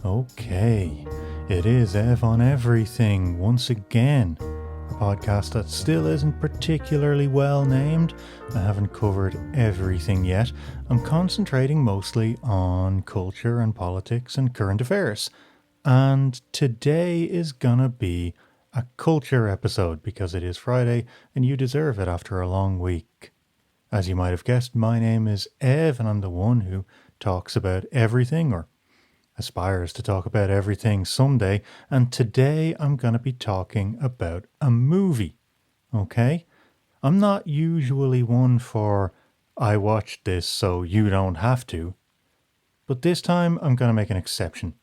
Okay, it is Ev on Everything once again. A podcast that still isn't particularly well named. I haven't covered everything yet. I'm concentrating mostly on culture and politics and current affairs. And today is gonna be a culture episode because it is Friday and you deserve it after a long week. As you might have guessed, my name is Ev and I'm the one who talks about everything or aspires to talk about everything someday, and today I'm going to be talking about a movie, okay? I'm not usually one for, I watched this so you don't have to, but this time I'm going to make an exception.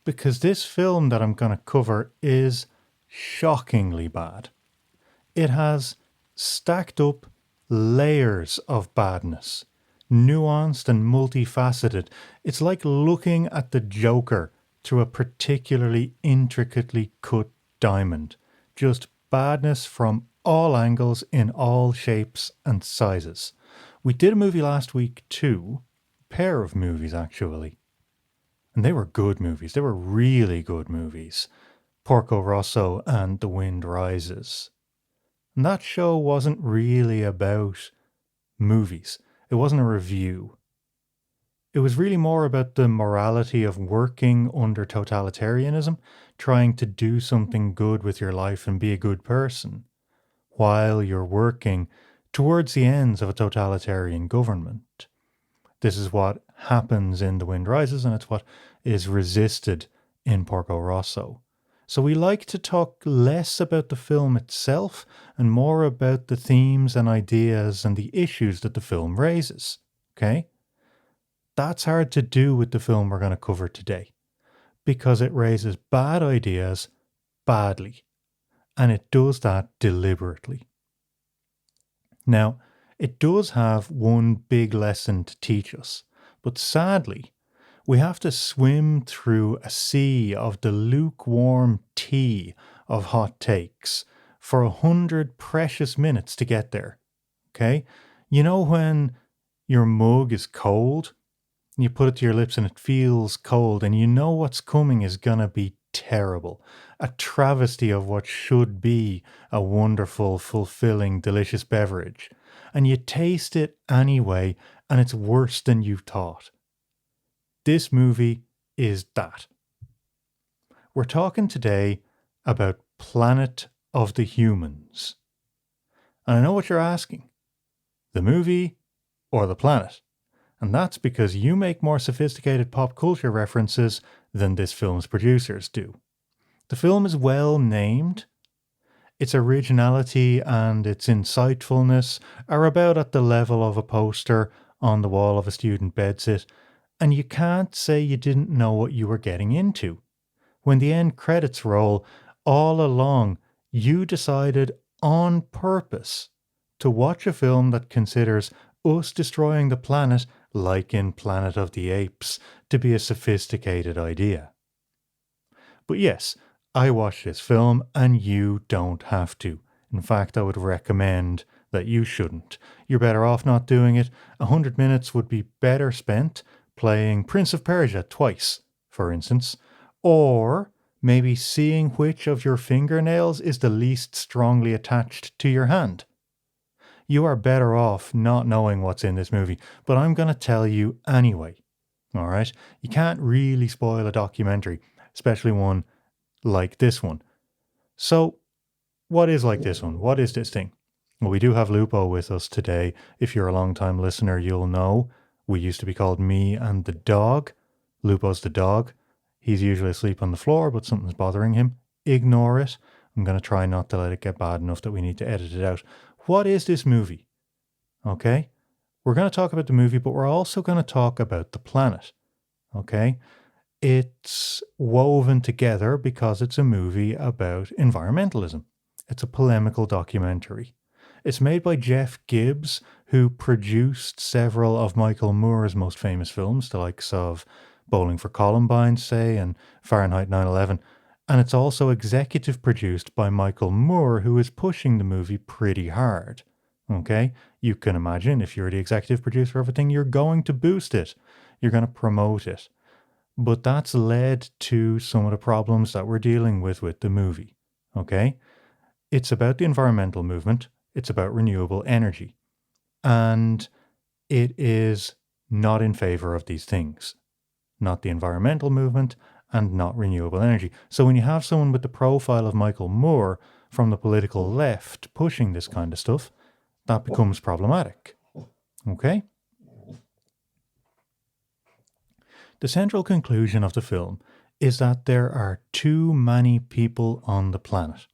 Because this film that I'm going to cover is shockingly bad. It has stacked up layers of badness. Nuanced and multifaceted. It's like looking at the Joker through a particularly intricately cut diamond. Just badness from all angles in all shapes and sizes. We did a movie last week too. A pair of movies actually. And they were good movies. They were really good movies. Porco Rosso and The Wind Rises. And that show wasn't really about movies. It wasn't a review. It was really more about the morality of working under totalitarianism, trying to do something good with your life and be a good person, while you're working towards the ends of a totalitarian government. This is what happens in The Wind Rises, and it's what is resisted in Porco Rosso. So we like to talk less about the film itself and more about the themes and ideas and the issues that the film raises. Okay? That's hard to do with the film we're going to cover today because it raises bad ideas badly, and it does that deliberately. Now, it does have one big lesson to teach us, but sadly, we have to swim through a sea of the lukewarm tea of hot takes for 100 precious minutes to get there. Okay? You know when your mug is cold, and you put it to your lips and it feels cold, and you know what's coming is gonna be terrible. A travesty of what should be a wonderful, fulfilling, delicious beverage. And you taste it anyway, and it's worse than you thought. This movie is that. We're talking today about Planet of the Humans. And I know what you're asking. The movie or the planet? And that's because you make more sophisticated pop culture references than this film's producers do. The film is well named. Its originality and its insightfulness are about at the level of a poster on the wall of a student bedsit, and you can't say you didn't know what you were getting into. When the end credits roll, all along, you decided on purpose to watch a film that considers us destroying the planet, like in Planet of the Apes, to be a sophisticated idea. But yes, I watched this film and you don't have to. In fact, I would recommend that you shouldn't. You're better off not doing it. 100 minutes would be better spent playing Prince of Persia twice, for instance, or maybe seeing which of your fingernails is the least strongly attached to your hand. You are better off not knowing what's in this movie, but I'm going to tell you anyway. All right? You can't really spoil a documentary, especially one like this one. So, what is like this one? What is this thing? Well, we do have Lupo with us today. If you're a long-time listener, you'll know. We used to be called Me and the Dog. Lupo's the dog. He's usually asleep on the floor, but something's bothering him. Ignore it. I'm going to try not to let it get bad enough that we need to edit it out. What is this movie? Okay? We're going to talk about the movie, but we're also going to talk about the planet. Okay? It's woven together because it's a movie about environmentalism. It's a polemical documentary. It's made by Jeff Gibbs, who produced several of Michael Moore's most famous films, the likes of Bowling for Columbine, say, and Fahrenheit 9/11. And it's also executive produced by Michael Moore, who is pushing the movie pretty hard. Okay? You can imagine if you're the executive producer of a thing, you're going to boost it. You're going to promote it. But that's led to some of the problems that we're dealing with the movie. Okay? It's about the environmental movement, it's about renewable energy, and it is not in favor of these things, not the environmental movement and not renewable energy. So when you have someone with the profile of Michael Moore from the political left pushing this kind of stuff, that becomes problematic. Okay? The central conclusion of the film is that there are too many people on the planet,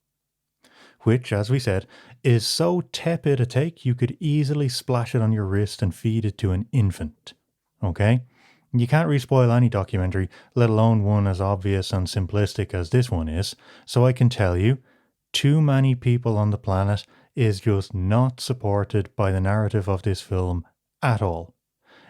which, as we said, is so tepid a take you could easily splash it on your wrist and feed it to an infant. Okay? You can't really spoil any documentary, let alone one as obvious and simplistic as this one is, so I can tell you, too many people on the planet is just not supported by the narrative of this film at all.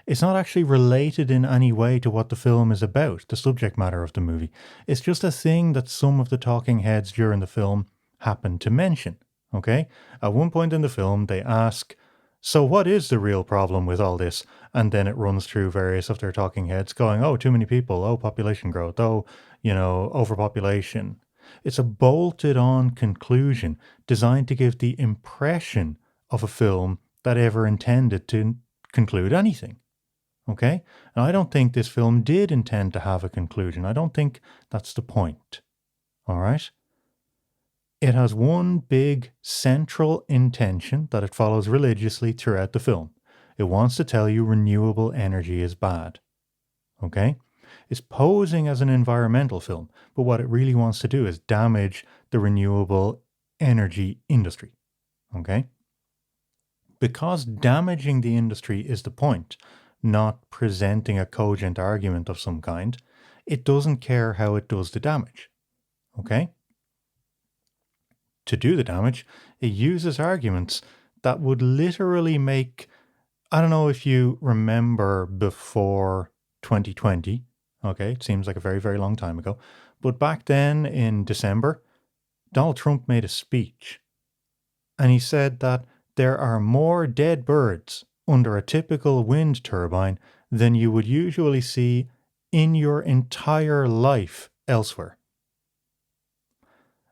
It's not actually related in any way to what the film is about, the subject matter of the movie. It's just a thing that some of the talking heads during the film happen to mention. Okay? At one point in the film, they ask, so what is the real problem with all this? And then it runs through various of their talking heads going, oh, too many people, oh, population growth, oh, overpopulation. It's a bolted on conclusion designed to give the impression of a film that ever intended to conclude anything. Okay? And I don't think this film did intend to have a conclusion. I don't think that's the point. All right? It has one big central intention that it follows religiously throughout the film. It wants to tell you renewable energy is bad. Okay? It's posing as an environmental film, but what it really wants to do is damage the renewable energy industry. Okay? Because damaging the industry is the point, not presenting a cogent argument of some kind, it doesn't care how it does the damage. Okay? To do the damage, it uses arguments that would literally make, I don't know if you remember before 2020, okay, it seems like a very, very long time ago, but back then in December, Donald Trump made a speech and he said that there are more dead birds under a typical wind turbine than you would usually see in your entire life elsewhere.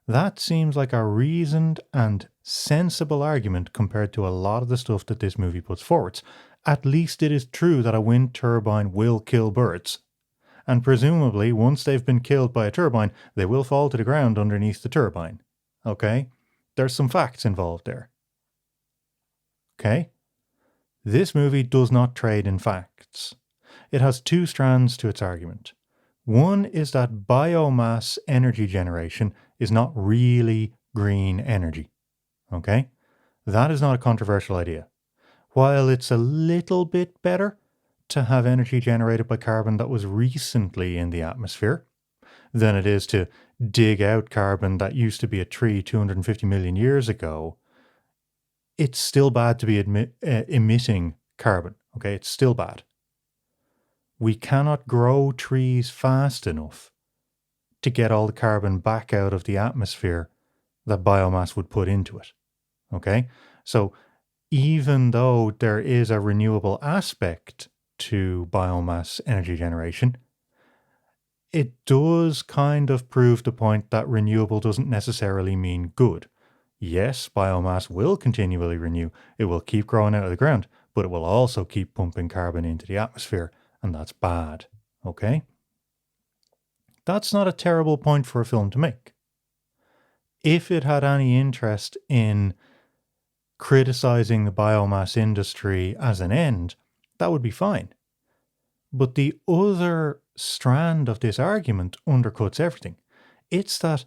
That seems like a reasoned and sensible argument compared to a lot of the stuff that this movie puts forwards. At least it is true that a wind turbine will kill birds. And presumably, once they've been killed by a turbine, they will fall to the ground underneath the turbine. Okay? There's some facts involved there. Okay? This movie does not trade in facts. It has two strands to its argument. One is that biomass energy generation is not really green energy. Okay? That is not a controversial idea. While it's a little bit better to have energy generated by carbon that was recently in the atmosphere than it is to dig out carbon that used to be a tree 250 million years ago, it's still bad to be emitting carbon. Okay? It's still bad. We cannot grow trees fast enough to get all the carbon back out of the atmosphere that biomass would put into it. Okay? So even though there is a renewable aspect to biomass energy generation, it does kind of prove the point that renewable doesn't necessarily mean good. Yes, biomass will continually renew. It will keep growing out of the ground, but it will also keep pumping carbon into the atmosphere, and that's bad. Okay? That's not a terrible point for a film to make. If it had any interest in criticizing the biomass industry as an end, that would be fine. But the other strand of this argument undercuts everything. It's that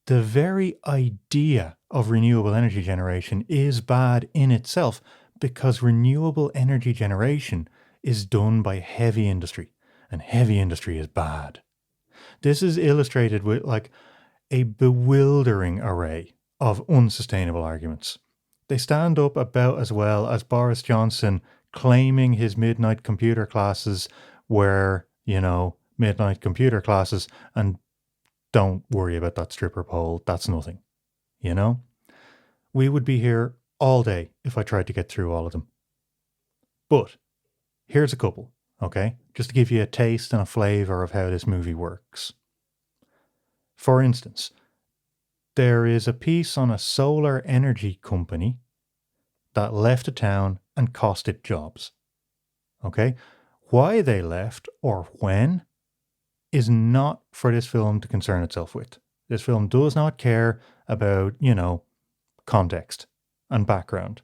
the very idea of renewable energy generation is bad in itself because renewable energy generation is done by heavy industry, and heavy industry is bad. This is illustrated with like a bewildering array of unsustainable arguments. They stand up about as well as Boris Johnson claiming his midnight computer classes were, midnight computer classes, and don't worry about that stripper pole, that's nothing. We would be here all day if I tried to get through all of them. But here's a couple. Okay? Just to give you a taste and a flavor of how this movie works. For instance, there is a piece on a solar energy company that left a town and cost it jobs. Okay? Why they left or when is not for this film to concern itself with. This film does not care about, context and background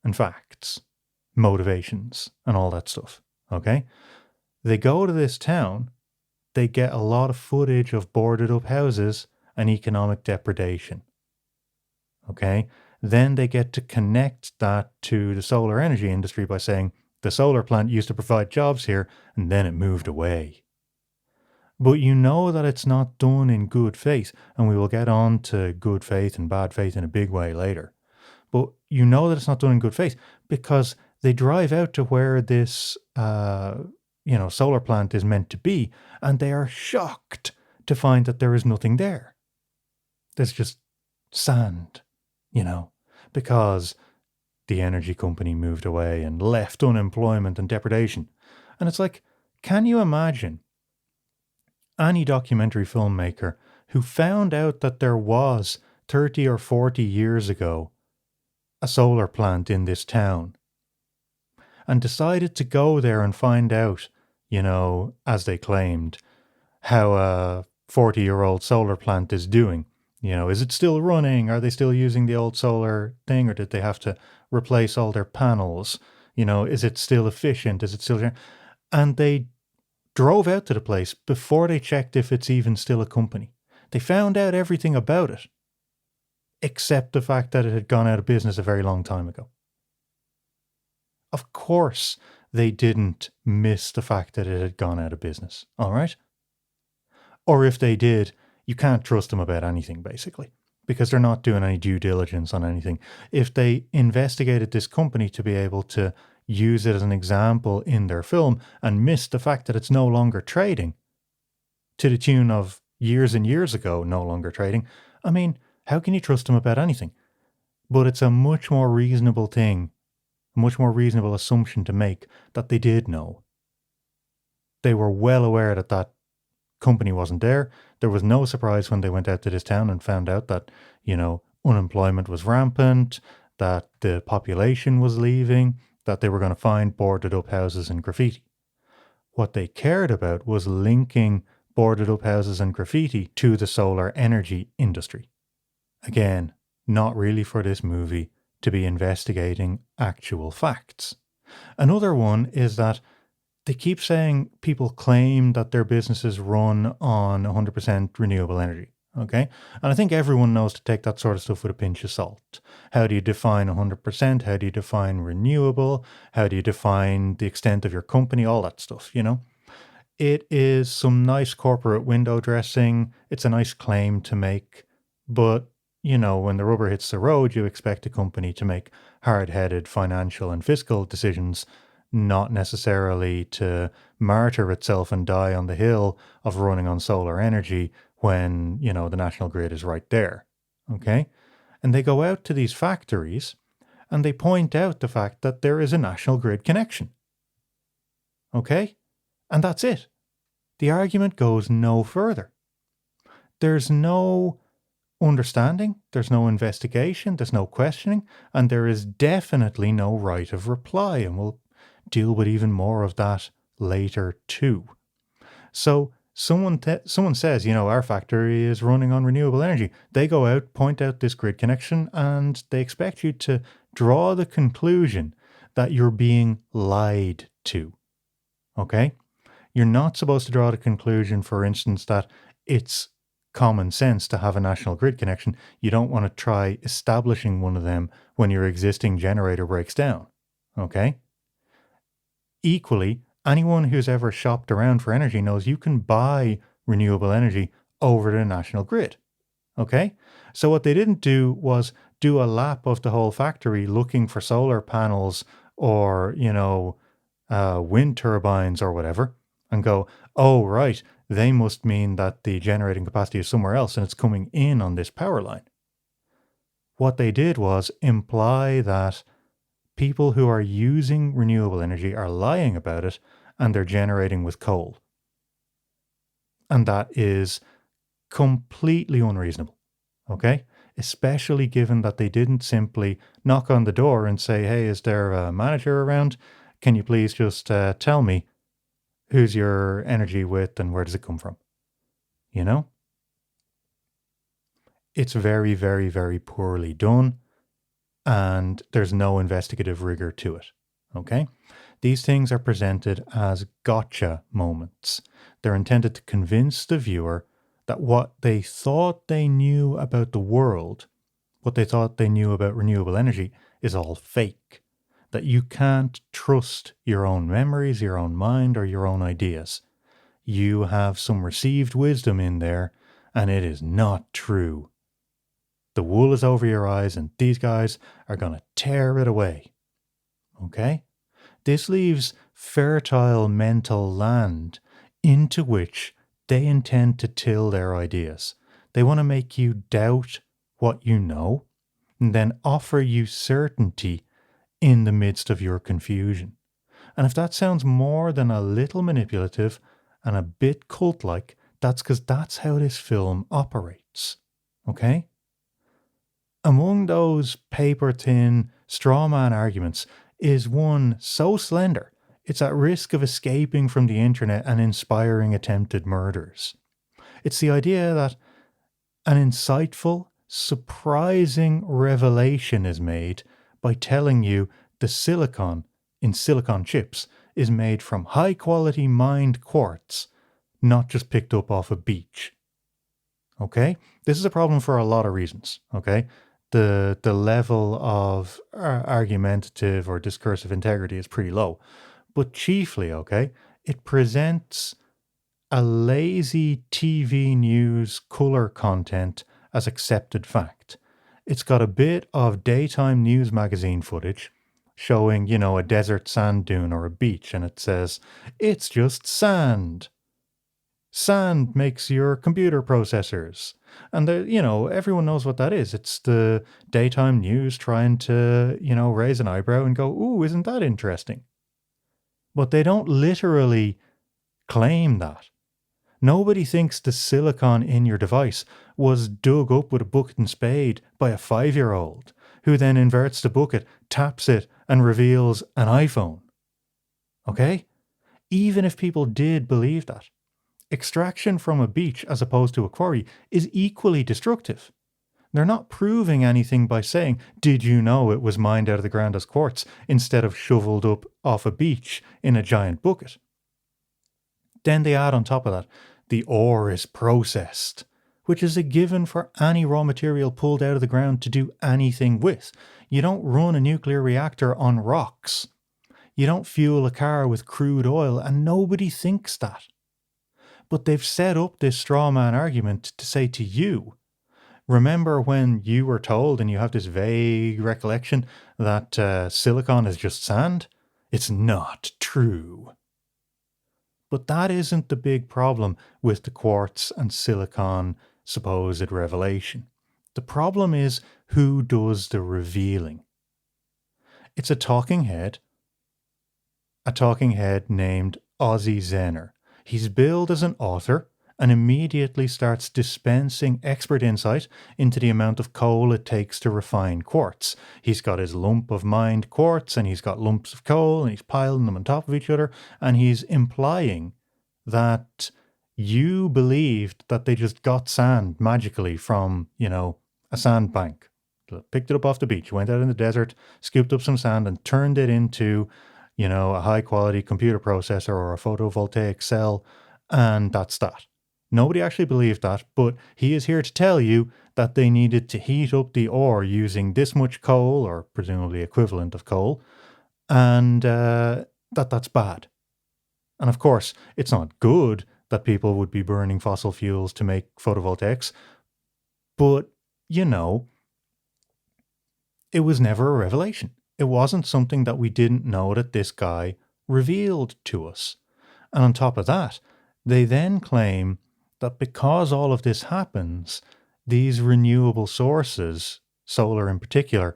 and facts, motivations, and all that stuff. Okay? They go to this town, they get a lot of footage of boarded up houses and economic depredation. Okay? Then they get to connect that to the solar energy industry by saying the solar plant used to provide jobs here and then it moved away. But you know that it's not done in good faith, and we will get on to good faith and bad faith in a big way later. But you know that it's not done in good faith because they drive out to where this, solar plant is meant to be, and they are shocked to find that there is nothing there. There's just sand, because the energy company moved away and left unemployment and depredation. And it's like, can you imagine any documentary filmmaker who found out that there was 30 or 40 years ago a solar plant in this town and decided to go there and find out, as they claimed, how a 40-year-old solar plant is doing? Is it still running? Are they still using the old solar thing, or did they have to replace all their panels? Is it still efficient? Is it still... And they drove out to the place before they checked if it's even still a company. They found out everything about it, except the fact that it had gone out of business a very long time ago. Of course, they didn't miss the fact that it had gone out of business, all right? Or if they did, you can't trust them about anything, basically, because they're not doing any due diligence on anything. If they investigated this company to be able to use it as an example in their film and miss the fact that it's no longer trading to the tune of years and years ago, no longer trading, I mean, how can you trust them about anything? But it's a much more reasonable thing, a much more reasonable assumption to make that they did know. They were well aware that that company wasn't there. There was no surprise when they went out to this town and found out that, unemployment was rampant, that the population was leaving, that they were going to find boarded up houses and graffiti. What they cared about was linking boarded up houses and graffiti to the solar energy industry. Again, not really for this movie to be investigating actual facts. Another one is that they keep saying people claim that their businesses run on 100% renewable energy. Okay? And I think everyone knows to take that sort of stuff with a pinch of salt. How do you define 100%? How do you define renewable? How do you define the extent of your company? All that stuff, It is some nice corporate window dressing. It's a nice claim to make. But, when the rubber hits the road, you expect a company to make hard-headed financial and fiscal decisions, not necessarily to martyr itself and die on the hill of running on solar energy when, the national grid is right there. Okay? And they go out to these factories and they point out the fact that there is a national grid connection. Okay? And that's it. The argument goes no further. There's no understanding, there's no investigation, there's no questioning, and there is definitely no right of reply, and we'll deal with even more of that later too. So someone says, our factory is running on renewable energy. They go out, point out this grid connection, and they expect you to draw the conclusion that you're being lied to. Okay? You're not supposed to draw the conclusion, for instance, that it's common sense to have a national grid connection. You don't want to try establishing one of them when your existing generator breaks down. Okay? Equally, anyone who's ever shopped around for energy knows you can buy renewable energy over the national grid. Okay? So what they didn't do was do a lap of the whole factory looking for solar panels or, wind turbines or whatever and go, oh, right, they must mean that the generating capacity is somewhere else and it's coming in on this power line. What they did was imply that people who are using renewable energy are lying about it and they're generating with coal. And that is completely unreasonable. Okay? Especially given that they didn't simply knock on the door and say, hey, is there a manager around? Can you please just tell me who's your energy with and where does it come from? You know? It's very, very, very poorly done, and there's no investigative rigor to it. Okay? These things are presented as gotcha moments. They're intended to convince the viewer that what they thought they knew about the world, what they thought they knew about renewable energy, is all fake. That you can't trust your own memories, your own mind, or your own ideas. You have some received wisdom in there, and it is not true. The wool is over your eyes, and these guys are going to tear it away. Okay? This leaves fertile mental land into which they intend to till their ideas. They want to make you doubt what you know and then offer you certainty in the midst of your confusion. And if that sounds more than a little manipulative and a bit cult-like, that's because that's how this film operates. Okay? Among those paper-thin straw man arguments is one so slender, it's at risk of escaping from the internet and inspiring attempted murders. It's the idea that an insightful, surprising revelation is made by telling you the silicon in silicon chips is made from high-quality mined quartz, not just picked up off a beach. Okay? This is a problem for a lot of reasons, okay? The level of argumentative or discursive integrity is pretty low. But chiefly, okay, it presents a lazy TV news color content as accepted fact. It's got a bit of daytime news magazine footage showing, a desert sand dune or a beach, and it says, it's just sand. Sand makes your computer processors. And, everyone knows what that is. It's the daytime news trying to, raise an eyebrow and go, ooh, isn't that interesting? But they don't literally claim that. Nobody thinks the silicon in your device was dug up with a bucket and spade by a 5-year-old who then inverts the bucket, taps it, and reveals an iPhone. Okay? Even if people did believe that, extraction from a beach as opposed to a quarry is equally destructive. They're not proving anything by saying, did you know it was mined out of the ground as quartz instead of shoveled up off a beach in a giant bucket? Then they add on top of that, the ore is processed, which is a given for any raw material pulled out of the ground to do anything with. You don't run a nuclear reactor on rocks. You don't fuel a car with crude oil, and nobody thinks that. But they've set up this straw man argument to say to you, remember when you were told, and you have this vague recollection, that silicon is just sand? It's not true. But that isn't the big problem with the quartz and silicon supposed revelation. The problem is who does the revealing. It's a talking head named Ozzy Zener. He's billed as an author and immediately starts dispensing expert insight into the amount of coal it takes to refine quartz. He's got his lump of mined quartz and he's got lumps of coal and he's piling them on top of each other, and he's implying that you believed that they just got sand magically from, a sandbank. Picked it up off the beach, went out in the desert, scooped up some sand and turned it into, a high quality computer processor or a photovoltaic cell, and that's that. Nobody actually believed that, but he is here to tell you that they needed to heat up the ore using this much coal, or presumably equivalent of coal, and that's bad. And of course, it's not good that people would be burning fossil fuels to make photovoltaics, but, it was never a revelation. It wasn't something that we didn't know that this guy revealed to us. And on top of that, they then claim that because all of this happens, these renewable sources, solar in particular,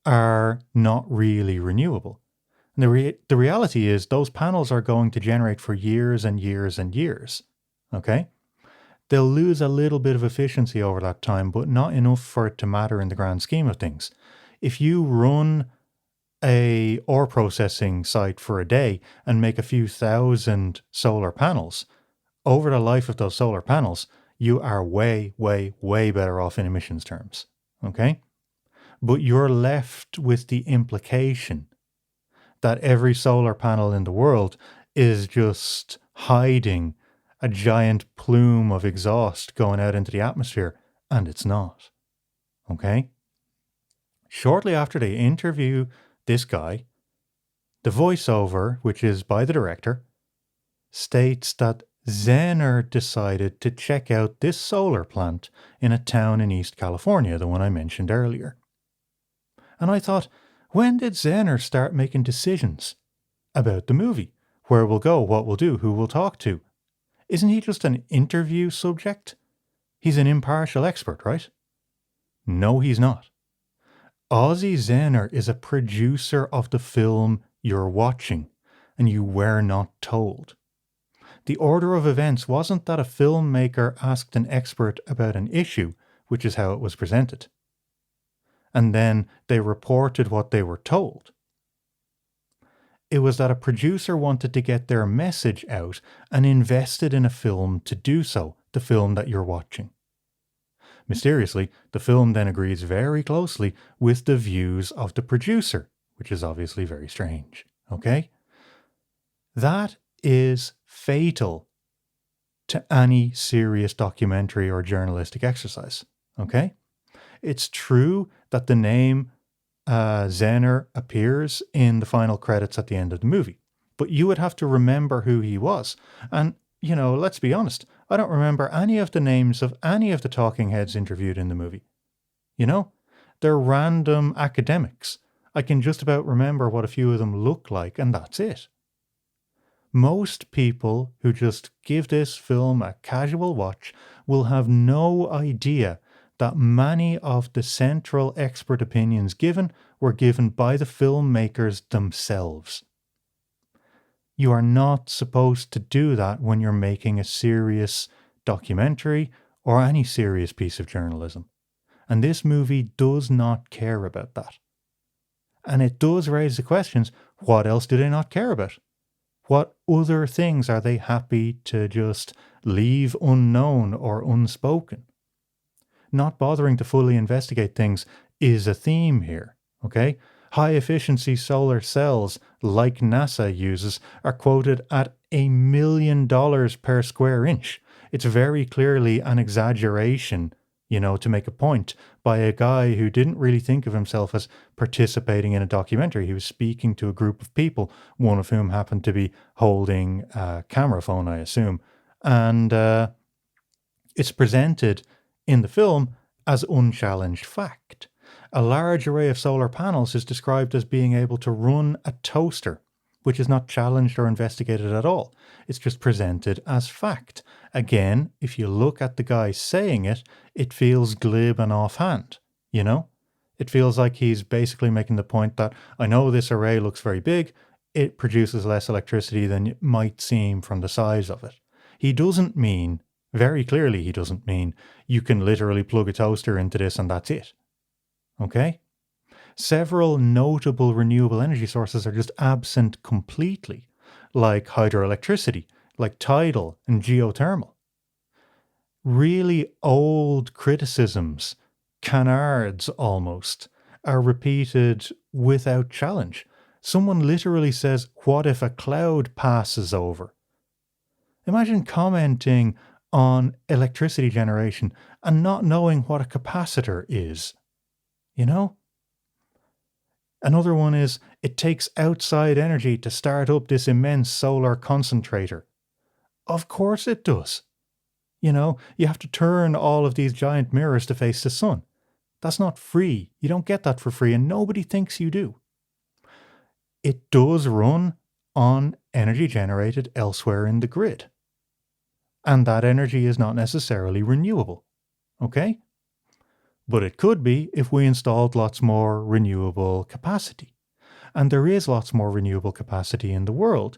are not really renewable. And the reality is those panels are going to generate for years and years and years. Okay? They'll lose a little bit of efficiency over that time, but not enough for it to matter in the grand scheme of things. If you run a ore processing site for a day and make a few thousand solar panels, over the life of those solar panels, you are way, way, way better off in emissions terms. Okay? But you're left with the implication that every solar panel in the world is just hiding a giant plume of exhaust going out into the atmosphere, and it's not. Okay? Shortly after they interview this guy, the voiceover, which is by the director, states that Zener decided to check out this solar plant in a town in East California, the one I mentioned earlier. And I thought, when did Zener start making decisions about the movie? Where we'll go, what we'll do, who we'll talk to? Isn't he just an interview subject? He's an impartial expert, right? No, he's not. Ozzy Zener is a producer of the film you're watching, and you were not told. The order of events wasn't that a filmmaker asked an expert about an issue, which is how it was presented, and then they reported what they were told. It was that a producer wanted to get their message out and invested in a film to do so, the film that you're watching. Mysteriously, the film then agrees very closely with the views of the producer, which is obviously very strange. Okay? That is fatal to any serious documentary or journalistic exercise. Okay? It's true that the name Zener appears in the final credits at the end of the movie, but you would have to remember who he was. And, let's be honest, I don't remember any of the names of any of the talking heads interviewed in the movie. They're random academics. I can just about remember what a few of them look like, and that's it. Most people who just give this film a casual watch will have no idea that many of the central expert opinions given were given by the filmmakers themselves. You are not supposed to do that when you're making a serious documentary or any serious piece of journalism. And this movie does not care about that. And it does raise the questions, what else do they not care about? What other things are they happy to just leave unknown or unspoken? Not bothering to fully investigate things is a theme here, okay? High-efficiency solar cells, like NASA uses, are quoted at $1 million per square inch. It's very clearly an exaggeration, to make a point by a guy who didn't really think of himself as participating in a documentary. He was speaking to a group of people, one of whom happened to be holding a camera phone, I assume. And it's presented in the film as unchallenged fact. A large array of solar panels is described as being able to run a toaster, which is not challenged or investigated at all. It's just presented as fact. Again, if you look at the guy saying it, it feels glib and offhand, It feels like he's basically making the point that, I know this array looks very big, it produces less electricity than it might seem from the size of it. He doesn't mean, very clearly he doesn't mean, you can literally plug a toaster into this and that's it. Okay? Several notable renewable energy sources are just absent completely, like hydroelectricity, like tidal and geothermal. Really old criticisms, canards almost, are repeated without challenge. Someone literally says, what if a cloud passes over? Imagine commenting on electricity generation and not knowing what a capacitor is. Another one is, it takes outside energy to start up this immense solar concentrator. Of course it does. You have to turn all of these giant mirrors to face the sun. That's not free. You don't get that for free, and nobody thinks you do. It does run on energy generated elsewhere in the grid. And that energy is not necessarily renewable. Okay? But it could be if we installed lots more renewable capacity. And there is lots more renewable capacity in the world.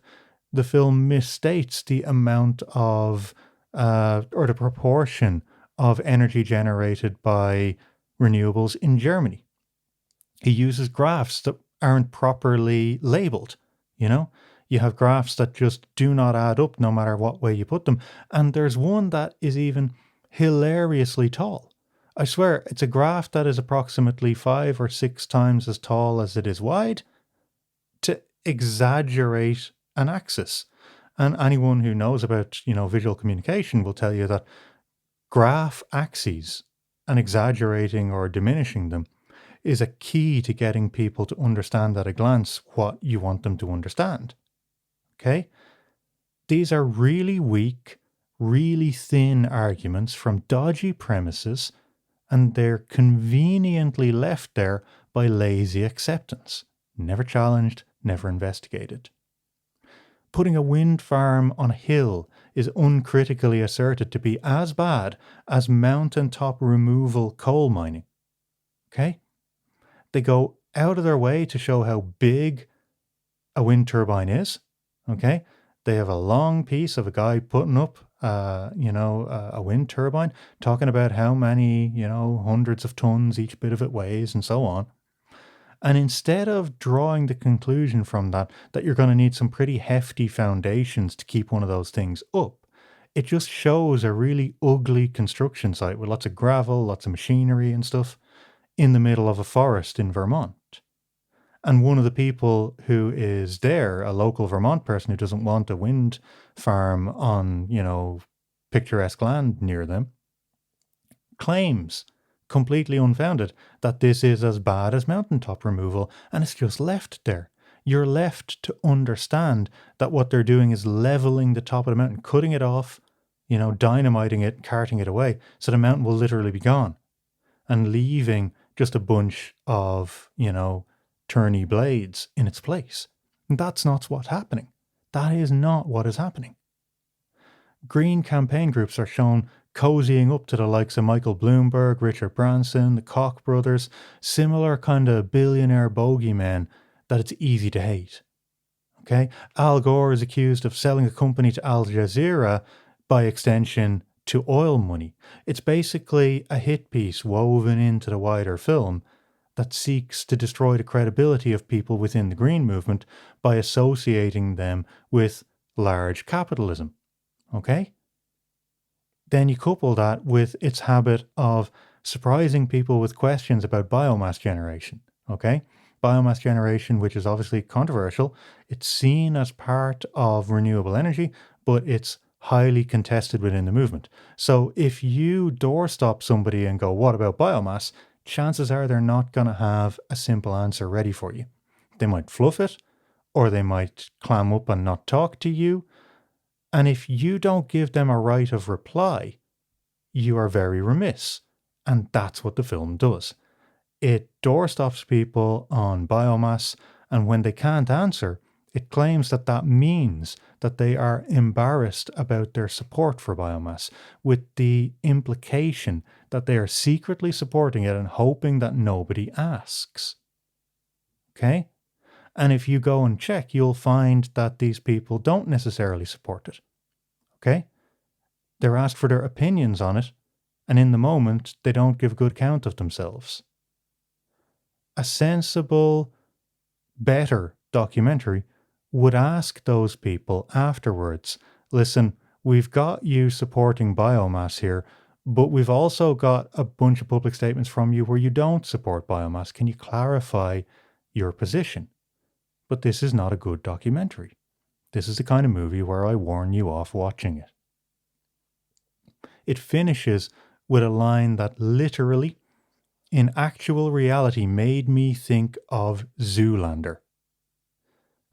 The film misstates the amount of, or the proportion of energy generated by renewables in Germany. He uses graphs that aren't properly labeled, you know? You have graphs that just do not add up no matter what way you put them. And there's one that is even hilariously tall. I swear, it's a graph that is approximately 5 or 6 times as tall as it is wide to exaggerate an axis. And anyone who knows about, visual communication will tell you that graph axes and exaggerating or diminishing them is a key to getting people to understand at a glance what you want them to understand. Okay? These are really weak, really thin arguments from dodgy premises, and they're conveniently left there by lazy acceptance. Never challenged, never investigated. Putting a wind farm on a hill is uncritically asserted to be as bad as mountaintop removal coal mining. Okay? They go out of their way to show how big a wind turbine is. Okay? They have a long piece of a guy putting up, a wind turbine, talking about how many, hundreds of tons each bit of it weighs and so on. And instead of drawing the conclusion from that you're going to need some pretty hefty foundations to keep one of those things up, it just shows a really ugly construction site with lots of gravel, lots of machinery and stuff in the middle of a forest in Vermont. And one of the people who is there, a local Vermont person who doesn't want a wind farm on, picturesque land near them, claims, completely unfounded, that this is as bad as mountaintop removal, and it's just left there. You're left to understand that what they're doing is leveling the top of the mountain, cutting it off, dynamiting it, carting it away, so the mountain will literally be gone, and leaving just a bunch of, turny blades in its place. And that's not what's happening. That is not what is happening. Green campaign groups are shown cozying up to the likes of Michael Bloomberg, Richard Branson, the Koch brothers, similar kind of billionaire bogeymen that it's easy to hate. Okay? Al Gore is accused of selling a company to Al Jazeera, by extension to oil money. It's basically a hit piece woven into the wider film that seeks to destroy the credibility of people within the green movement by associating them with large capitalism. Okay? Then you couple that with its habit of surprising people with questions about biomass generation. Okay? Biomass generation, which is obviously controversial, it's seen as part of renewable energy, but it's highly contested within the movement. So if you doorstop somebody and go, what about biomass? Chances are they're not going to have a simple answer ready for you. They might fluff it, or they might clam up and not talk to you. And if you don't give them a right of reply, you are very remiss. And that's what the film does. It doorstops people on biomass, and when they can't answer, it claims that that means that they are embarrassed about their support for biomass, with the implication that they are secretly supporting it and hoping that nobody asks. Okay? And if you go and check, you'll find that these people don't necessarily support it. Okay? They're asked for their opinions on it, and in the moment, they don't give good count of themselves. A sensible, better documentary would ask those people afterwards, listen, we've got you supporting biomass here, but we've also got a bunch of public statements from you where you don't support biomass. Can you clarify your position? But this is not a good documentary. This is the kind of movie where I warn you off watching it. It finishes with a line that literally, in actual reality, made me think of Zoolander,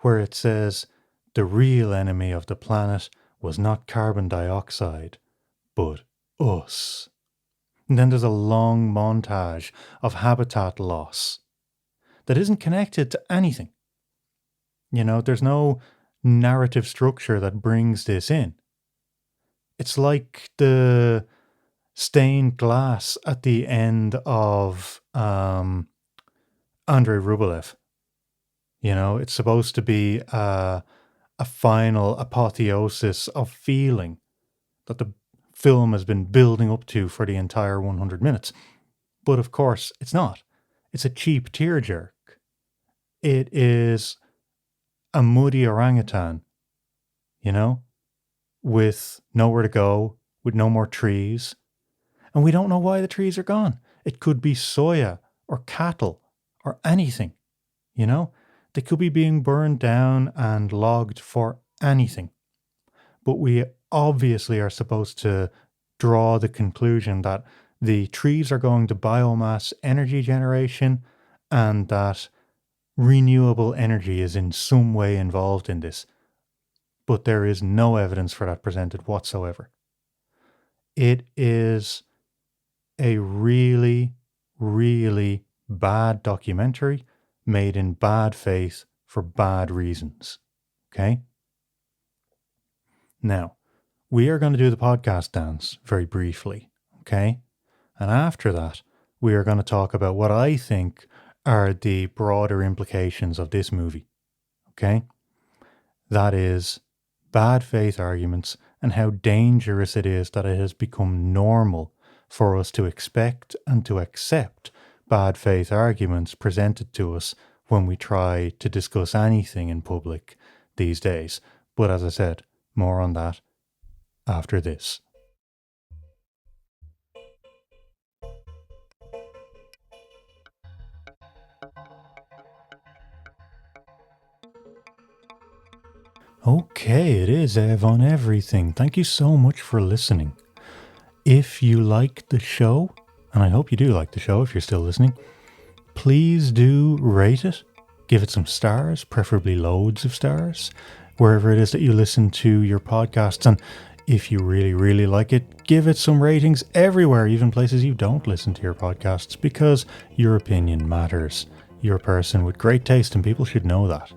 where it says, the real enemy of the planet was not carbon dioxide, but us. And then there's a long montage of habitat loss that isn't connected to anything. There's no narrative structure that brings this in. It's like the stained glass at the end of Andrei Rublev. It's supposed to be a final apotheosis of feeling that the film has been building up to for the entire 100 minutes. But of course, it's not. It's a cheap tearjerk. It is a muddy orangutan, you know, with nowhere to go, with no more trees. And we don't know why the trees are gone. It could be soya or cattle or anything, you know? They could be being burned down and logged for anything. But we obviously are supposed to draw the conclusion that the trees are going to biomass energy generation and that renewable energy is in some way involved in this. But there is no evidence for that presented whatsoever. It is a really, really bad documentary made in bad faith for bad reasons. Okay? Now, we are going to do the podcast dance very briefly. Okay? And after that, we are going to talk about what I think are the broader implications of this movie. Okay? That is bad faith arguments and how dangerous it is that it has become normal for us to expect and to accept bad faith arguments presented to us when we try to discuss anything in public these days. But as I said, more on that after this. Okay, it is Ev on everything. Thank you so much for listening. If you like the show, and I hope you do like the show if you're still listening, please do rate it. Give it some stars, preferably loads of stars, wherever it is that you listen to your podcasts. And if you really, really like it, give it some ratings everywhere, even places you don't listen to your podcasts, because your opinion matters. You're a person with great taste, and people should know that.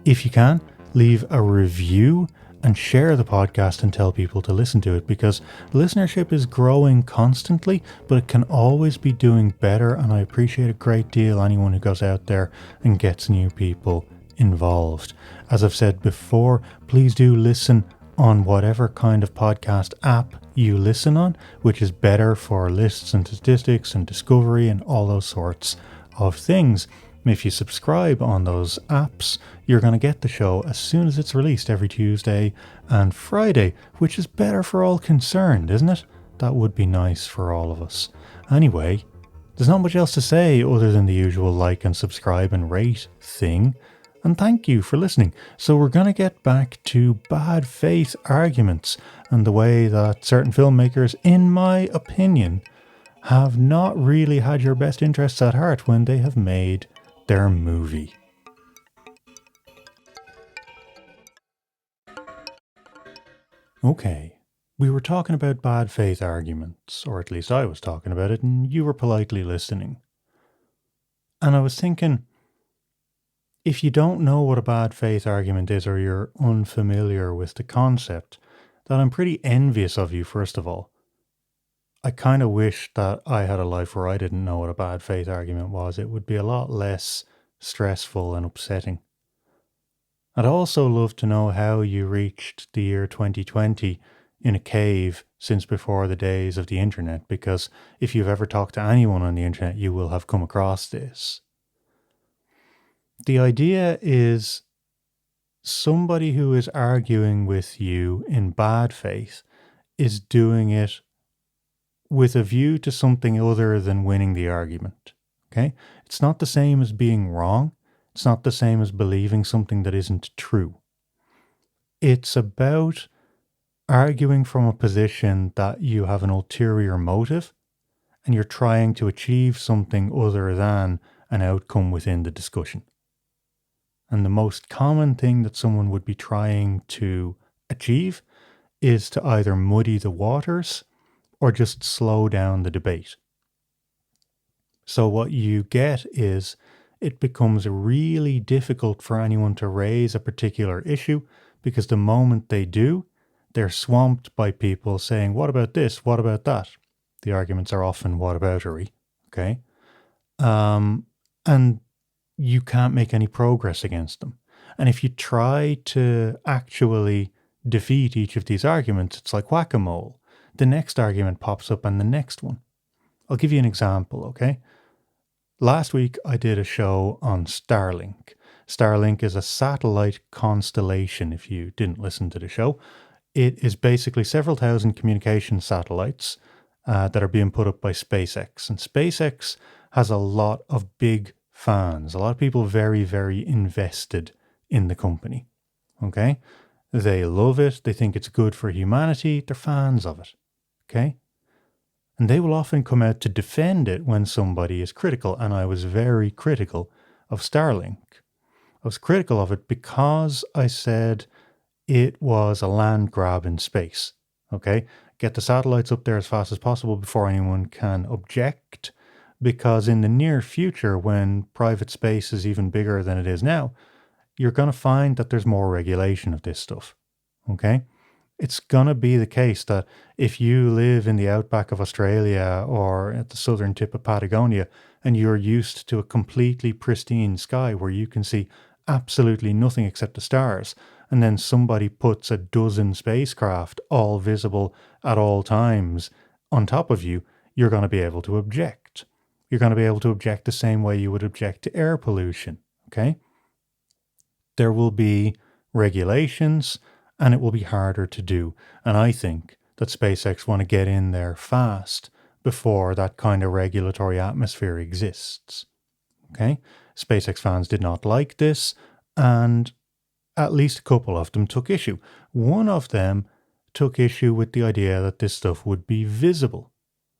If you can, leave a review and share the podcast and tell people to listen to it, because listenership is growing constantly, but it can always be doing better, and I appreciate a great deal anyone who goes out there and gets new people involved. As I've said before, please do listen on whatever kind of podcast app you listen on, which is better for lists and statistics and discovery and all those sorts of things. If you subscribe on those apps, you're going to get the show as soon as it's released every Tuesday and Friday, which is better for all concerned, isn't it? That would be nice for all of us. Anyway, there's not much else to say other than the usual like and subscribe and rate thing. And thank you for listening. So we're going to get back to bad faith arguments and the way that certain filmmakers, in my opinion, have not really had your best interests at heart when they have made their movie. Okay, we were talking about bad faith arguments, or at least I was talking about it, and you were politely listening. And I was thinking, if you don't know what a bad faith argument is, or you're unfamiliar with the concept, then I'm pretty envious of you, first of all. I kind of wish that I had a life where I didn't know what a bad faith argument was. It would be a lot less stressful and upsetting. I'd also love to know how you reached the year 2020 in a cave since before the days of the internet, because if you've ever talked to anyone on the internet, you will have come across this. The idea is somebody who is arguing with you in bad faith is doing it with a view to something other than winning the argument. Okay? It's not the same as being wrong. It's not the same as believing something that isn't true. It's about arguing from a position that you have an ulterior motive and you're trying to achieve something other than an outcome within the discussion. And the most common thing that someone would be trying to achieve is to either muddy the waters or just slow down the debate. So what you get is it becomes really difficult for anyone to raise a particular issue, because the moment they do, they're swamped by people saying, what about this? What about that? The arguments are often whataboutery, okay? And you can't make any progress against them. And if you try to actually defeat each of these arguments, it's like whack-a-mole. The next argument pops up and the next one. I'll give you an example, okay? Last week I did a show on Starlink. Starlink is a satellite constellation, if you didn't listen to the show. It is basically several thousand communication satellites that are being put up by SpaceX. And SpaceX has a lot of big fans, a lot of people very, very invested in the company. Okay? They love it. They think it's good for humanity. They're fans of it. Okay? And they will often come out to defend it when somebody is critical. And I was very critical of Starlink. I was critical of it because I said it was a land grab in space. Okay? Get the satellites up there as fast as possible before anyone can object. Because in the near future, when private space is even bigger than it is now, you're going to find that there's more regulation of this stuff. Okay? It's going to be the case that if you live in the outback of Australia or at the southern tip of Patagonia and you're used to a completely pristine sky where you can see absolutely nothing except the stars, and then somebody puts a dozen spacecraft all visible at all times on top of you, you're going to be able to object. You're going to be able to object the same way you would object to air pollution. Okay? There will be regulations and it will be harder to do. And I think that SpaceX want to get in there fast before that kind of regulatory atmosphere exists. Okay? SpaceX fans did not like this, and at least a couple of them took issue. One of them took issue with the idea that this stuff would be visible.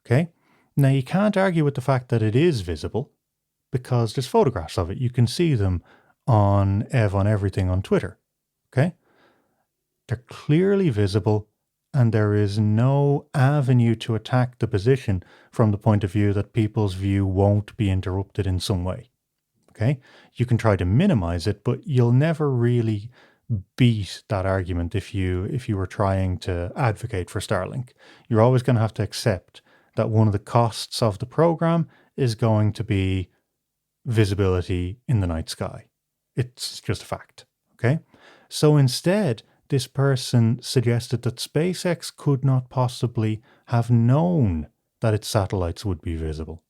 Okay? Now, you can't argue with the fact that it is visible because there's photographs of it. You can see them on Everything on Twitter. Okay? They're clearly visible, and there is no avenue to attack the position from the point of view that people's view won't be interrupted in some way. Okay? You can try to minimize it, but you'll never really beat that argument if you were trying to advocate for Starlink. You're always going to have to accept that one of the costs of the program is going to be visibility in the night sky. It's just a fact. Okay? So instead, this person suggested that SpaceX could not possibly have known that its satellites would be visible.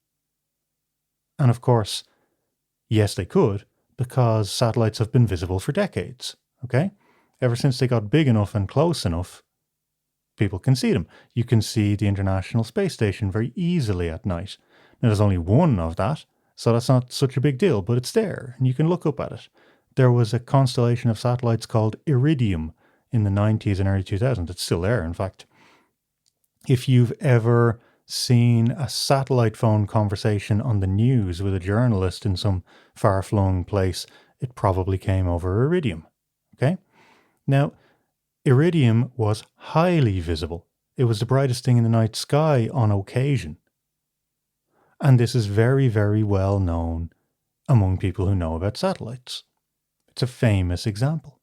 And of course, yes, they could, because satellites have been visible for decades. Okay? Ever since they got big enough and close enough, people can see them. You can see the International Space Station very easily at night. Now, there's only one of that, so that's not such a big deal, but it's there, and you can look up at it. There was a constellation of satellites called Iridium in the 90s and early 2000s. It's still there, in fact. If you've ever seen a satellite phone conversation on the news with a journalist in some far-flung place, it probably came over Iridium. Okay? Now, Iridium was highly visible. It was the brightest thing in the night sky on occasion. And this is very, very well known among people who know about satellites. It's a famous example.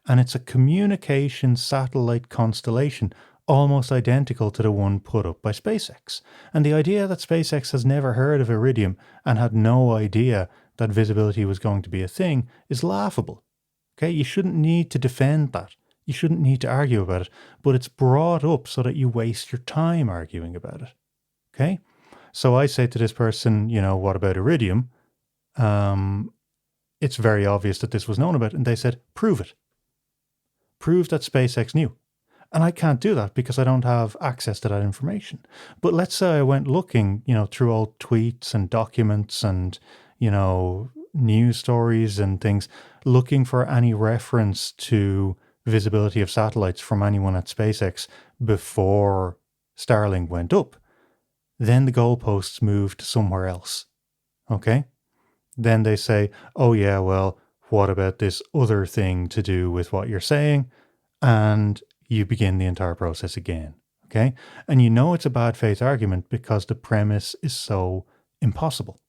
And it's a communication satellite constellation almost identical to the one put up by SpaceX. And the idea that SpaceX has never heard of Iridium and had no idea that visibility was going to be a thing is laughable. Okay, you shouldn't need to defend that. You shouldn't need to argue about it, but it's brought up so that you waste your time arguing about it. Okay? So I say to this person, what about Iridium? It's very obvious that this was known about, and they said, prove it. Prove that SpaceX knew. And I can't do that because I don't have access to that information. But let's say I went looking, through old tweets and documents and, news stories and things, looking for any reference to visibility of satellites from anyone at SpaceX before Starlink went up. Then the goalposts moved somewhere else. Okay? Then they say, oh yeah, well, what about this other thing to do with what you're saying? And you begin the entire process again. Okay? And it's a bad faith argument because the premise is so impossible.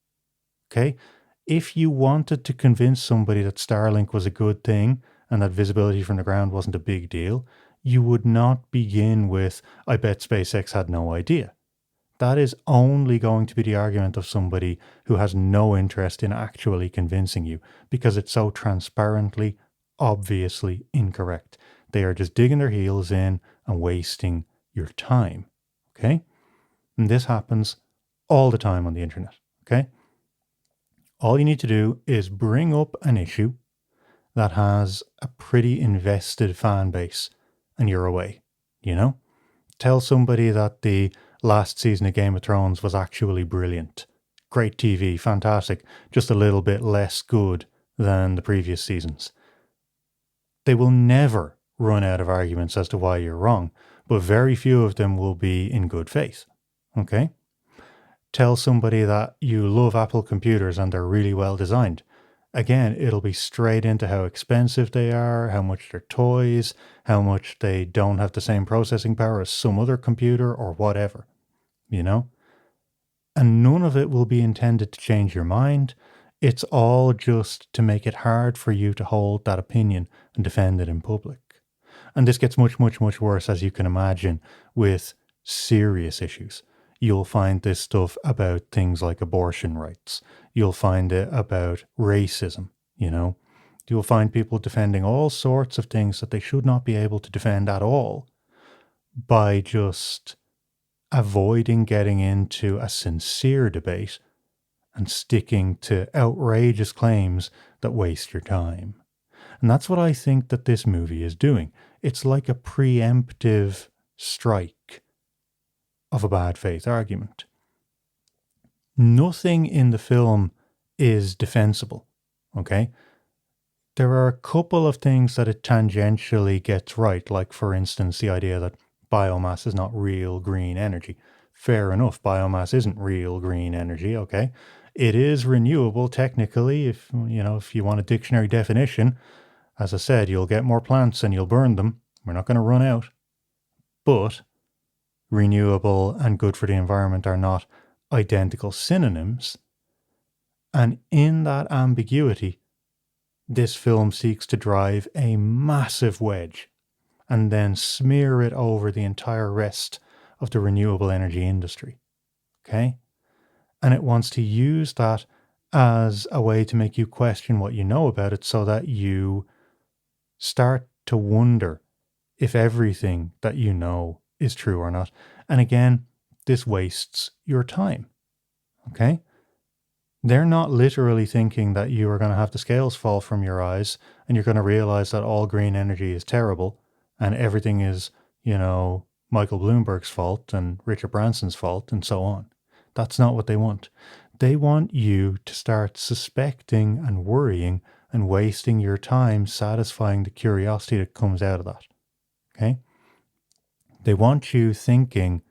Okay? If you wanted to convince somebody that Starlink was a good thing and that visibility from the ground wasn't a big deal, you would not begin with, I bet SpaceX had no idea. That is only going to be the argument of somebody who has no interest in actually convincing you because it's so transparently, obviously incorrect. They are just digging their heels in and wasting your time. Okay? And this happens all the time on the internet. Okay? All you need to do is bring up an issue that has a pretty invested fan base and you're away. You know? Tell somebody that the last season of Game of Thrones was actually brilliant. Great TV, fantastic, just a little bit less good than the previous seasons. They will never run out of arguments as to why you're wrong, but very few of them will be in good faith. Okay? Tell somebody that you love Apple computers and they're really well designed. Again, it'll be straight into how expensive they are, how much they're toys, how much they don't have the same processing power as some other computer or whatever, you know? And none of it will be intended to change your mind. It's all just to make it hard for you to hold that opinion and defend it in public. And this gets much, much, much worse, as you can imagine, with serious issues. You'll find this stuff about things like abortion rights. You'll find it about racism, you know. You'll find people defending all sorts of things that they should not be able to defend at all by just avoiding getting into a sincere debate and sticking to outrageous claims that waste your time. And that's what I think that this movie is doing. It's like a preemptive strike of a bad faith argument. Nothing in the film is defensible, okay? There are a couple of things that it tangentially gets right, like, for instance, the idea that biomass is not real green energy. Fair enough, biomass isn't real green energy, okay? It is renewable technically, if you want a dictionary definition. As I said, you'll get more plants and you'll burn them. We're not going to run out. But renewable and good for the environment are not identical synonyms. And in that ambiguity, this film seeks to drive a massive wedge and then smear it over the entire rest of the renewable energy industry. Okay? And it wants to use that as a way to make you question what you know about it so that you start to wonder if everything that you know is true or not. And again, this wastes your time. Okay? They're not literally thinking that you are going to have the scales fall from your eyes and you're going to realize that all green energy is terrible and everything is, Michael Bloomberg's fault and Richard Branson's fault and so on. That's not what they want. They want you to start suspecting and worrying and wasting your time satisfying the curiosity that comes out of that. Okay? They want you thinking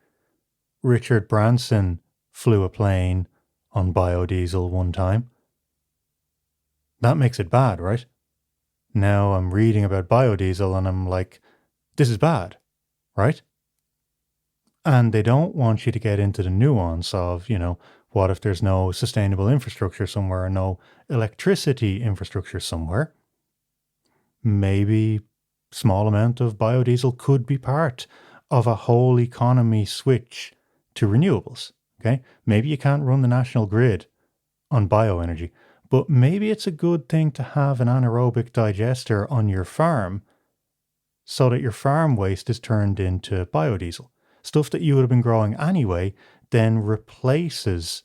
Richard Branson flew a plane on biodiesel one time. That makes it bad, right? Now I'm reading about biodiesel and I'm like, this is bad, right? And they don't want you to get into the nuance of, what if there's no sustainable infrastructure somewhere or no electricity infrastructure somewhere? Maybe small amount of biodiesel could be part of a whole economy switch to renewables. Okay, maybe you can't run the national grid on bioenergy, but maybe it's a good thing to have an anaerobic digester on your farm so that your farm waste is turned into biodiesel. Stuff that you would have been growing anyway then replaces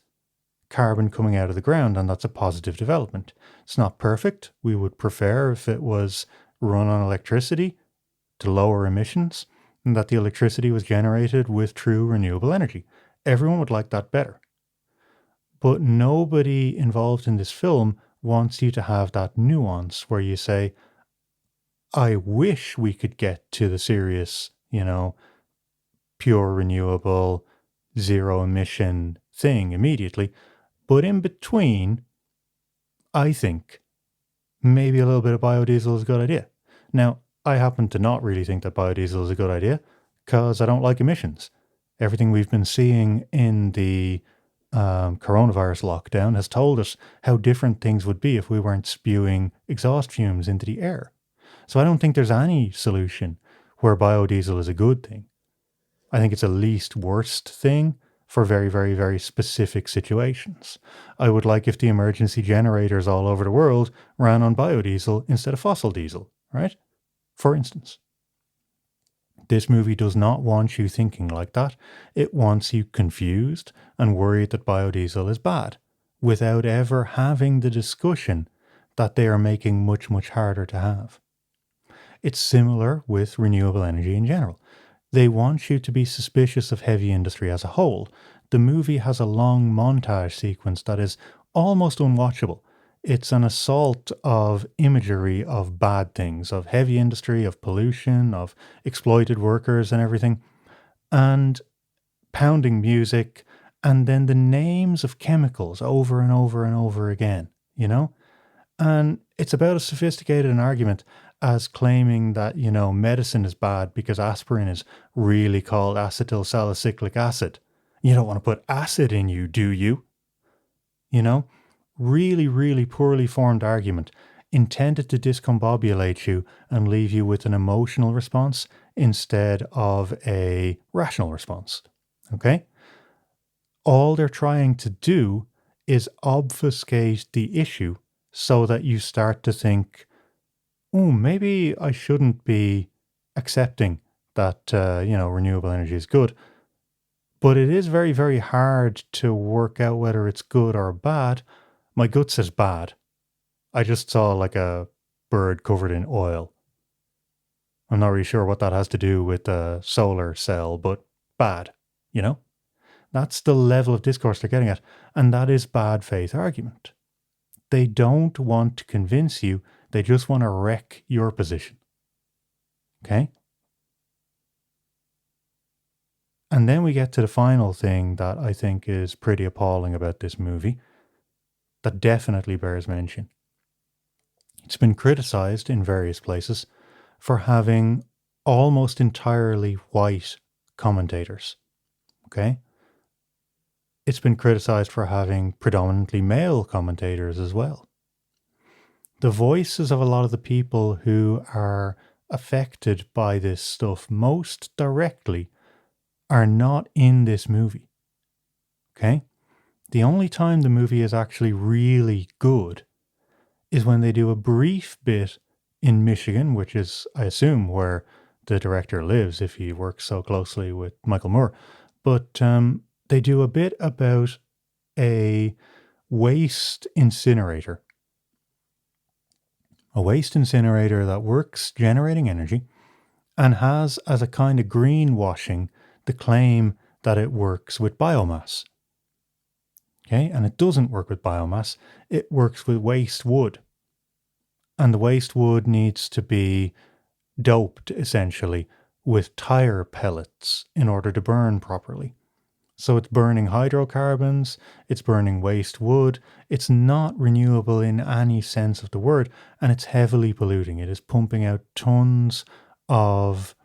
carbon coming out of the ground, and that's a positive development. It's not perfect. We would prefer if it was run on electricity to lower emissions and that the electricity was generated with true renewable energy. Everyone would like that better. But nobody involved in this film wants you to have that nuance where you say, I wish we could get to the serious, pure renewable, zero emission thing immediately. But in between, I think maybe a little bit of biodiesel is a good idea. Now, I happen to not really think that biodiesel is a good idea because I don't like emissions. Everything we've been seeing in the coronavirus lockdown has told us how different things would be if we weren't spewing exhaust fumes into the air. So I don't think there's any solution where biodiesel is a good thing. I think it's a least worst thing, for very, very, very specific situations. I would like if the emergency generators all over the world ran on biodiesel instead of fossil diesel, right? For instance. This movie does not want you thinking like that. It wants you confused and worried that biodiesel is bad, without ever having the discussion that they are making much, much harder to have. It's similar with renewable energy in general. They want you to be suspicious of heavy industry as a whole. The movie has a long montage sequence that is almost unwatchable. It's an assault of imagery of bad things, of heavy industry, of pollution, of exploited workers and everything, and pounding music, and then the names of chemicals over and over and over again, you know? And it's about as sophisticated an argument as claiming that, medicine is bad because aspirin is really called acetyl salicylic acid. You don't want to put acid in you, do you? You know? Really, really poorly formed argument intended to discombobulate you and leave you with an emotional response instead of a rational response. Okay? All they're trying to do is obfuscate the issue so that you start to think, oh, maybe I shouldn't be accepting that, renewable energy is good. But it is very, very hard to work out whether it's good or bad. My gut says bad. I just saw like a bird covered in oil. I'm not really sure what that has to do with a solar cell, but bad, you know? That's the level of discourse they're getting at. And that is bad faith argument. They don't want to convince you. They just want to wreck your position. Okay? And then we get to the final thing that I think is pretty appalling about this movie that definitely bears mention. It's been criticized in various places for having almost entirely white commentators. Okay? It's been criticized for having predominantly male commentators as well. The voices of a lot of the people who are affected by this stuff most directly are not in this movie. Okay? The only time the movie is actually really good is when they do a brief bit in Michigan, which is, I assume, where the director lives if he works so closely with Michael Moore. But they do a bit about a waste incinerator. A waste incinerator that works generating energy and has as a kind of greenwashing the claim that it works with biomass. Okay, and it doesn't work with biomass, it works with waste wood. And the waste wood needs to be doped, essentially, with tire pellets in order to burn properly. So it's burning hydrocarbons, it's burning waste wood, it's not renewable in any sense of the word, and it's heavily polluting. It is pumping out tons of,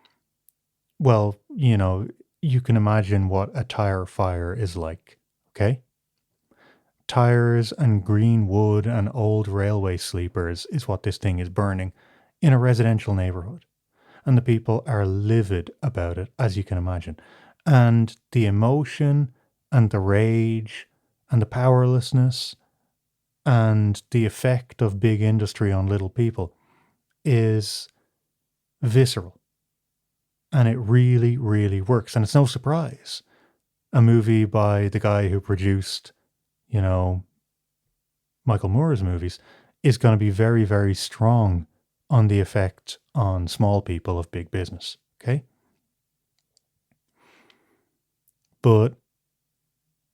well, you can imagine what a tire fire is like, okay? Tires and green wood and old railway sleepers is what this thing is burning in a residential neighborhood. And the people are livid about it, as you can imagine. And the emotion and the rage and the powerlessness and the effect of big industry on little people is visceral. And it really, really works. And it's no surprise. A movie by the guy who produced, Michael Moore's movies is going to be very, very strong on the effect on small people of big business. Okay? But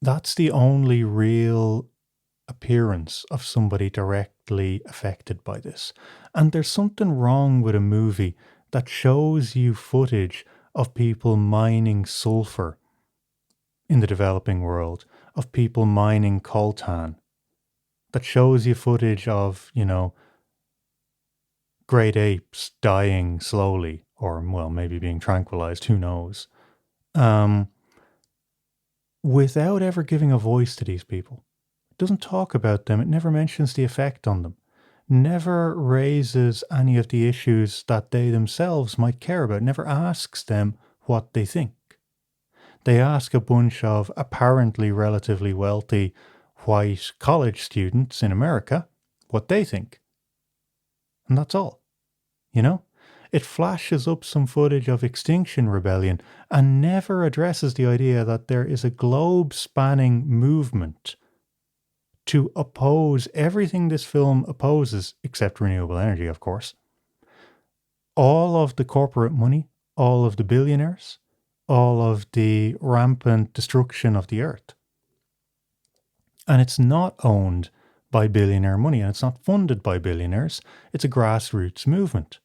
that's the only real appearance of somebody directly affected by this. And there's something wrong with a movie that shows you footage of people mining sulfur in the developing world, of people mining coltan, that shows you footage of, great apes dying slowly, or, well, maybe being tranquilized, who knows, without ever giving a voice to these people. It doesn't talk about them. It never mentions the effect on them. Never raises any of the issues that they themselves might care about. Never asks them what they think. They ask a bunch of apparently relatively wealthy white college students in America what they think. And that's all. You know? It flashes up some footage of Extinction Rebellion and never addresses the idea that there is a globe-spanning movement to oppose everything this film opposes, except renewable energy, of course. All of the corporate money, all of the billionaires, all of the rampant destruction of the earth. And it's not owned by billionaire money, and it's not funded by billionaires. It's a grassroots movement.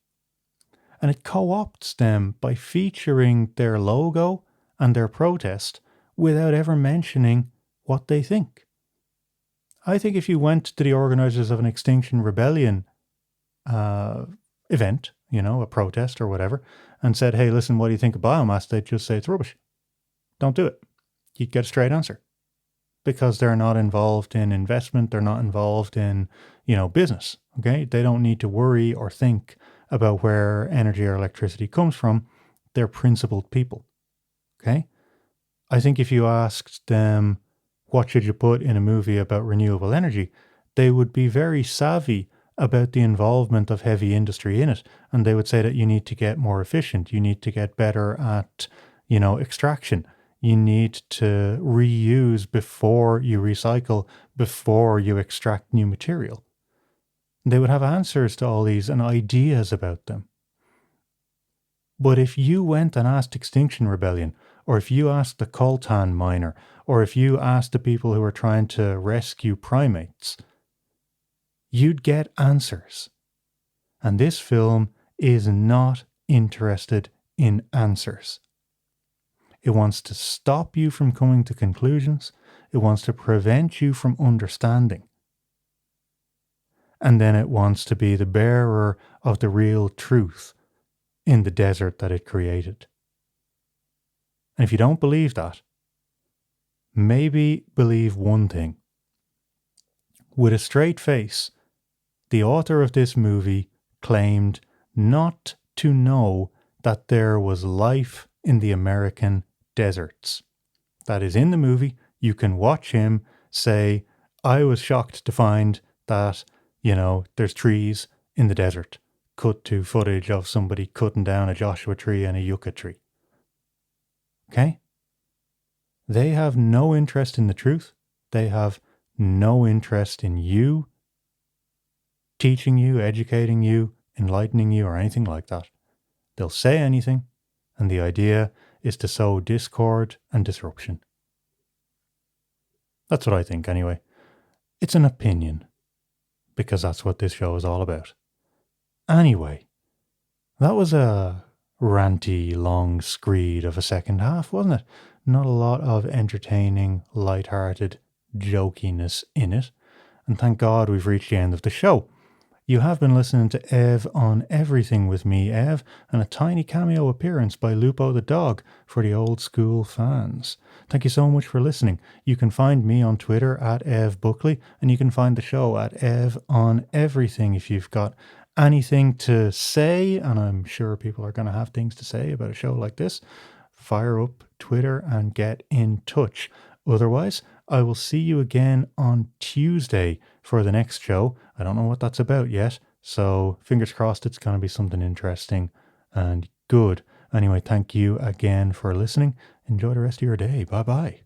And it co-opts them by featuring their logo and their protest without ever mentioning what they think. I think if you went to the organizers of an Extinction Rebellion event, a protest or whatever, and said, hey, listen, what do you think of biomass? They'd just say it's rubbish. Don't do it. You'd get a straight answer. Because they're not involved in investment, they're not involved in, business, okay? They don't need to worry or think about where energy or electricity comes from. They're principled people, okay? I think if you asked them, what should you put in a movie about renewable energy, they would be very savvy about the involvement of heavy industry in it. And they would say that you need to get more efficient. You need to get better at, extraction. You need to reuse before you recycle, before you extract new material. They would have answers to all these and ideas about them. But if you went and asked Extinction Rebellion, or if you asked the coltan miner, or if you asked the people who are trying to rescue primates, you'd get answers. And this film is not interested in answers. It wants to stop you from coming to conclusions. It wants to prevent you from understanding. And then it wants to be the bearer of the real truth in the desert that it created. And if you don't believe that, maybe believe one thing. With a straight face, the author of this movie claimed not to know that there was life in the American deserts. That is in the movie. You can watch him say, I was shocked to find that, there's trees in the desert. Cut to footage of somebody cutting down a Joshua tree and a yucca tree. Okay? They have no interest in the truth. They have no interest in you, teaching you, educating you, enlightening you, or anything like that. They'll say anything, and the idea is to sow discord and disruption. That's what I think anyway. It's an opinion, because that's what this show is all about. Anyway, that was a ranty, long screed of a second half, wasn't it? Not a lot of entertaining, light-hearted jokiness in it. And thank God we've reached the end of the show. You have been listening to Ev on Everything with me, Ev, and a tiny cameo appearance by Lupo the dog for the old school fans. Thank you so much for listening. You can find me on Twitter at Ev Buckley, and you can find the show at Ev on Everything if you've got anything to say, and I'm sure people are going to have things to say about a show like this. Fire up Twitter and get in touch. Otherwise, I will see you again on Tuesday for the next show. I don't know what that's about yet, so fingers crossed it's going to be something interesting and good. Anyway, thank you again for listening. Enjoy the rest of your day. Bye-bye.